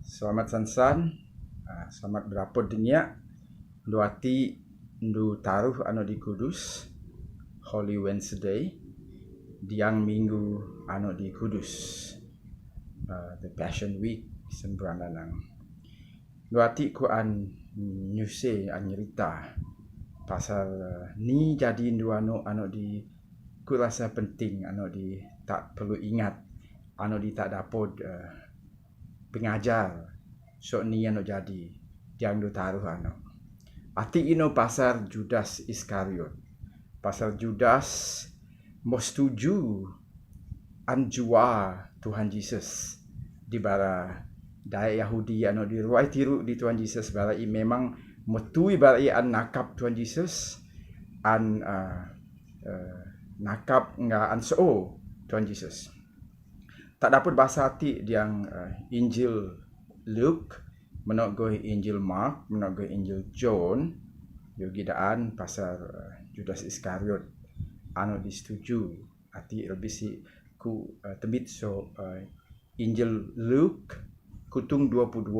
Selamat sansan, selamat berapa dunia. Duati ndu taruh anu di Kudus, Holy Wednesday, diang minggu anu di Kudus, the Passion Week semberananang. Duati ku an nyuse an nyerita pasal ni jadi ndu anu di ku rasa penting anu di tak perlu ingat, anu di tak dapat pengajar so ni anu jadi yang do taruh anu ati ino pasal Judas Iskariot, pasal Judas mo setuju anjua Tuhan Yesus di bara daya Yahudi anu di ruai tiru di Tuhan Yesus bara i memang metui bara i an nakap Tuhan Yesus an nakap nga an so Tuhan Yesus. Tak dapat bahasa hati yang Injil Luke, menoggo Injil Mark, menoggo Injil John, yogi daan pasal Judas Iskariot anu disetujui hati lebih si ku tebit so Injil Luke kutung 22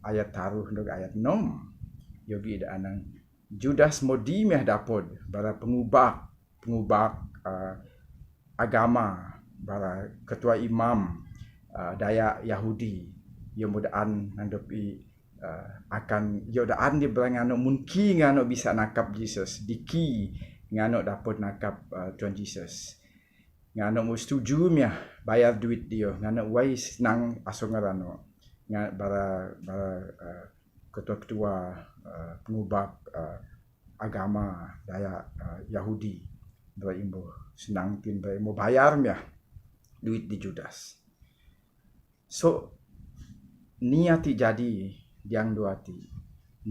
ayat taruh ndog ayat 6 yogi daan Judas modi meh dapod bara pengubah agama bara ketua imam daya Yahudi yang mudaan nandopi akan yodaan di belangano munki ngano bisa nakap Jesus diki ngano dapat nakap Tuhan Yesus ngano mu setuju mia bayar duit dia ngano wai senang asongarano bara ketua pengubah agama daya Yahudi berimbo senang tin mau bayar mia duit di Judas. So niati jadi yang dua hati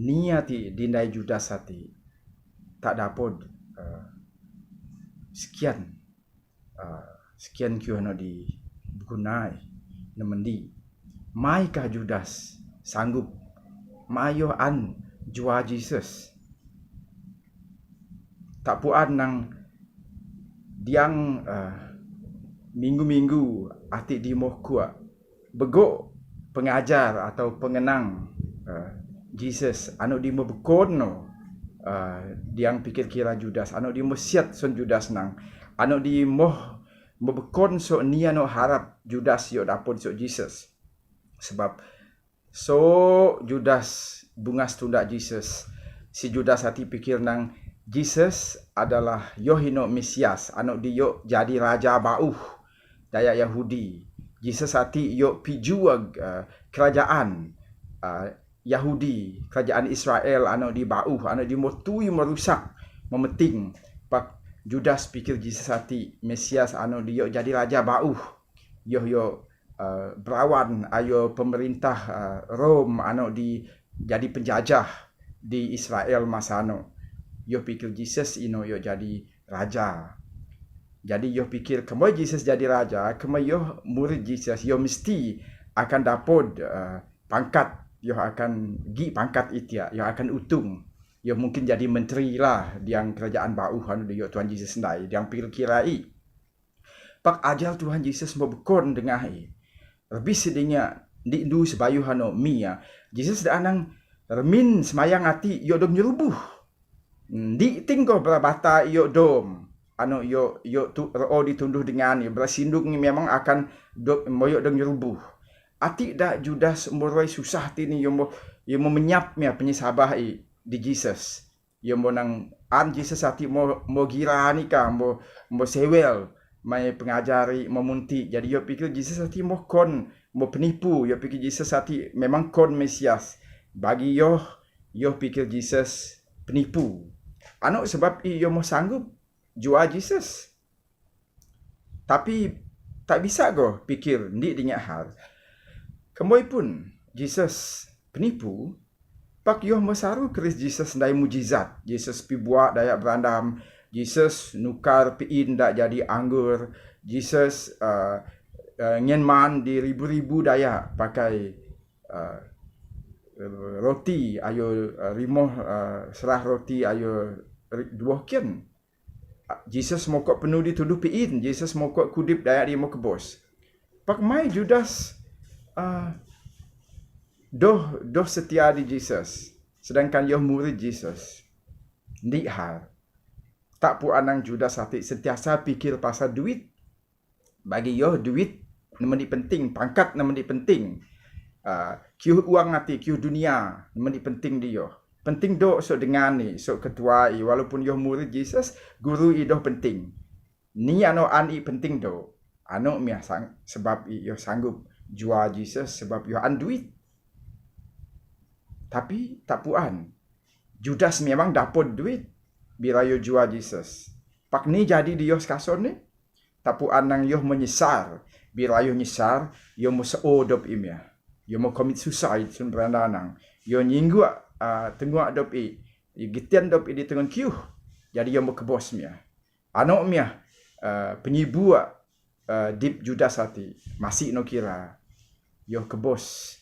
niati dindai Judas hati tak dapat sekian kiu no di gunai nemendi mai kah Judas sanggup mayo an jua Jesus tak puan nang diang minggu-minggu ati di mohkua begok pengajar atau pengenang Jesus anu di bekon no diang pikir kira Judas anu di siat son Judas nang anu di bekon so ni anu harap Judas yo dapat so Jesus sebab so Judas bungas tunda Jesus si Judas hati pikir nang Jesus adalah Yohino Mesias anu di yo jadi raja bauh daya Yahudi. Jesus hati yo pijua kerajaan Yahudi, kerajaan Israel anu di bauh anu di motui merusak memeting pak Judas pikir Jesus hati Mesias anu di yo jadi raja bauh yo berawan ayo pemerintah Rom anu di jadi penjajah di Israel masa anu yo pikir Jesus ino yo jadi raja. Jadi yo pikir kemoy Jesus jadi raja, kemoy yo murid Jesus yo mesti akan dapat pangkat, yo akan gi pangkat itia, yo akan utung. Yo mungkin jadi menteri lah diang kerajaan bauh anu yo Tuhan Yesus sendai, diang pikir kirai. Pak ajal Tuhan Yesus mau bekon dengah lebih sedihnya di du sebayuh anu mia. Jesus dah anang remin semayang hati yo dom nyerubuh. Di tinggo berabata yo dom. Anu yo tu ditunduh dengan yo bersinduk ni memang akan moyok deng nyerubuh. Ati dak Judas umuroi susah tini yo mo menyap mia penyesabah di Jesus. Yo mo nang an Jesus ati mo gira ni ka mo sewel mai pengajari memunti. Jadi yo pikir Jesus ati mo penipu. Yo pikir Jesus ati memang kon Mesias. Bagi yo pikir Jesus penipu. Anu sebab yo mo sanggup jua Jesus. Tapi tak bisa go pikir ni dinyak hal. Kemoy pun Jesus penipu. Pak yo masaru keris Jesus ndai mujizat. Jesus pi buat daya berandam. Jesus nukar piin dak jadi anggur. Jesus ngenman di ribu-ribu daya pakai roti ayo rimoh serah roti ayo dua kian. Jesus mokok penuh dituduh piin. Jesus mokok kudip daya dia mau ke bos. Pak mai Judas doh setia di Jesus. Sedangkan yoh murid Jesus. Ni hal. Tak pu anang Judas hati sentiasa fikir pasal duit. Bagi yoh duit nama ni penting, pangkat nama ni penting. Kiu uang hati, kiu dunia nama ni penting dia. Penting dok sok dengan ni, sok ketua i walaupun yoh murid Jesus, guru i doh penting. Ni ano an i penting dok. Ano mia sebab i yoh sanggup jual Jesus sebab yoh an duit. Tapi tak puan. Judas memang dapat duit bila yoh jual Jesus. Pak ni jadi dia sekason ni. Tak puan nang yoh menyesal. Bila yoh nyesal, yoh mau seodop imia. Yoh mau commit suicide sun berandanang. Yoh nyinggu tengok dop i. Gitian dop i di tengah kiu. Jadi yoh mau kebos mia. Ano mia penyibu deep Judas hati. Masih no kira. Yoh kebos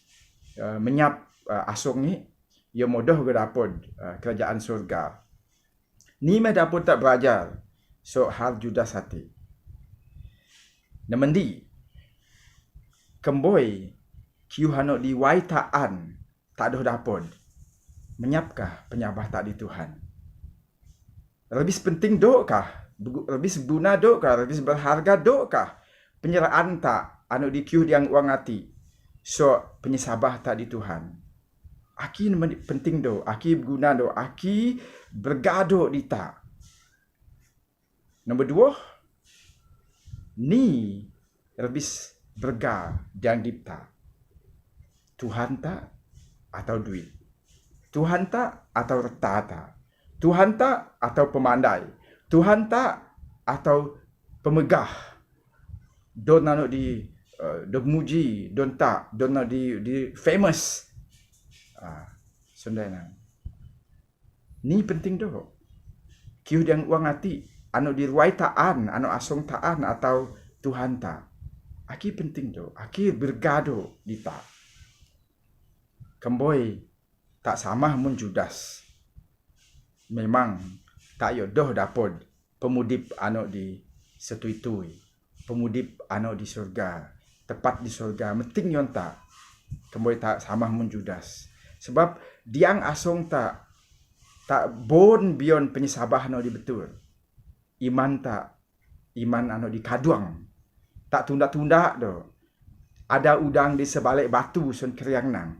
menyap asong ni. Yoh mau doh ke dapur kerajaan surga. Ni meh dapur tak belajar. So hal Judas hati. Nemendi. Kemboi kiu hanok di waitaan tak doh dapur. Menyapkah penyabah tak di Tuhan? Lebih penting dokkah? Lebih seguna dokkah? Lebih berharga dokkah? Penyerahan tak anu di kiu yang uang hati. So penyesabah tak di Tuhan. Aki penting do, aki berguna do, aki bergado di tak. Nombor 2, ni lebih berga yang dipta. Tuhan tak atau duit. Tuhan tak atau retata. Tuhan tak atau pemandai. Tuhan tak atau pemegah. Don nano di muji, don tak, don nano di famous. Sundai nang. Ni penting doh. Kiu yang uang hati, anu diruai taan, anu asong taan atau Tuhan tak. Aki penting doh. Aki bergado di tak. Kemboi tak sama mun Judas. Memang tak yodoh dapod pemudip anu di setui-tui. Pemudip anu di surga. Tepat di surga. Meting yon tak. Kemboi tak sama mun Judas. Sebab diang asong tak bon bion penyesabah anu di betul. Iman tak. Iman anu di kaduang. Tak tunda-tunda do. Ada udang di sebalik batu sun keriang nang.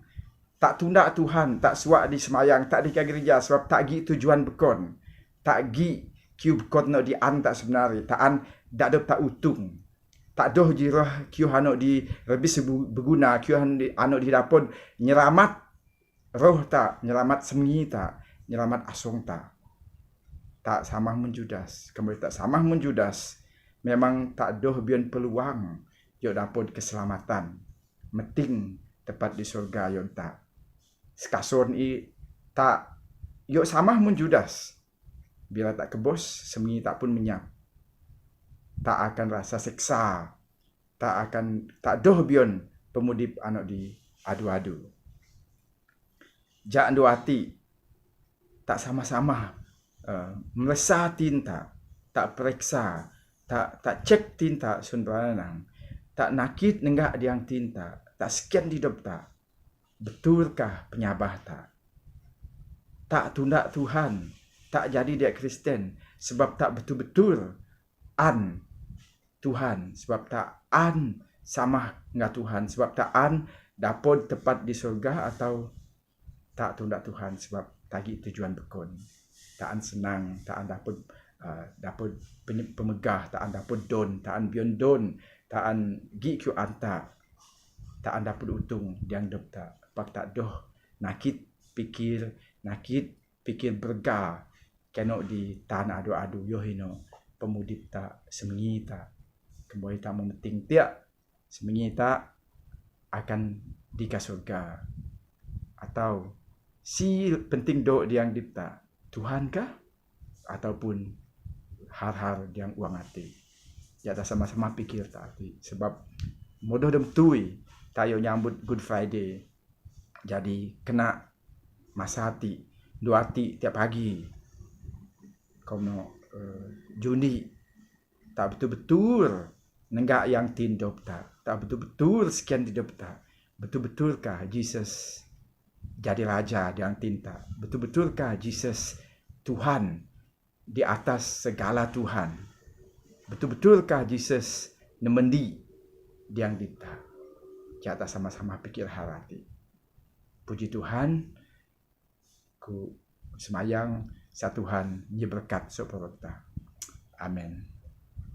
Tak tunda Tuhan, tak suak di semayang, tak di gereja sebab tak gi tujuan bekon. Tak gi kiu bekon no di an tak sebenarnya, tak an dak tak utung. Tak doh jirah kiu hano di lebih berguna, kiu hano di dapur nyelamat roh tak, nyelamat semengi tak, nyelamat asong tak. Tak sama mun Judas, kembali tak sama mun Judas. Memang tak doh bion peluang yo dapur keselamatan. Meting tepat di surga yon tak. Sekason i tak yo sama mun Judas. Bila tak kebos, semengi tak pun menyap. Tak akan rasa seksa. Tak doh bion pemudip anak di adu-adu. Jak ando hati tak sama-sama melesah tinta, tak periksa, tak cek tinta sun beranang. Tak nakit nenggak diang tinta, tak sekian di hidup tak. Betulkah penyabah tak? Tak tunda Tuhan, tak jadi dia Kristen sebab tak betul-betul an Tuhan, sebab tak an sama dengan Tuhan, sebab tak an dapat tepat di surga atau tak tunda Tuhan sebab tagi tujuan bekon. Tak an senang, tak an dapat pemegah, tak an dapat don, tak an bion don, tak an gi ku anta. Tak an dapat untung diang dop tak. Pak tak doh nakit pikir berga keno di tanah adu-adu yo hino pemudip tak semengi tak kembali tak memeting tiak semengi tak akan di surga atau si penting do diang dipta Tuhan kah ataupun hal-hal yang uang hati ya tak sama-sama pikir tak sebab modoh dem tui tayo nyambut Good Friday. Jadi kena masa hati, dua hati tiap pagi. Kau no Juni tak betul-betul nenggak yang tindop tak betul-betul sekian hidup tak betul-betulkah Jesus jadi raja yang tinta? Betul-betulkah Jesus Tuhan di atas segala Tuhan? Betul-betulkah Jesus nemendi yang tinta? Kita sama-sama pikir hati. Puji Tuhan, ku semayang sa Tuhan ye berkat supaya kita. Amin.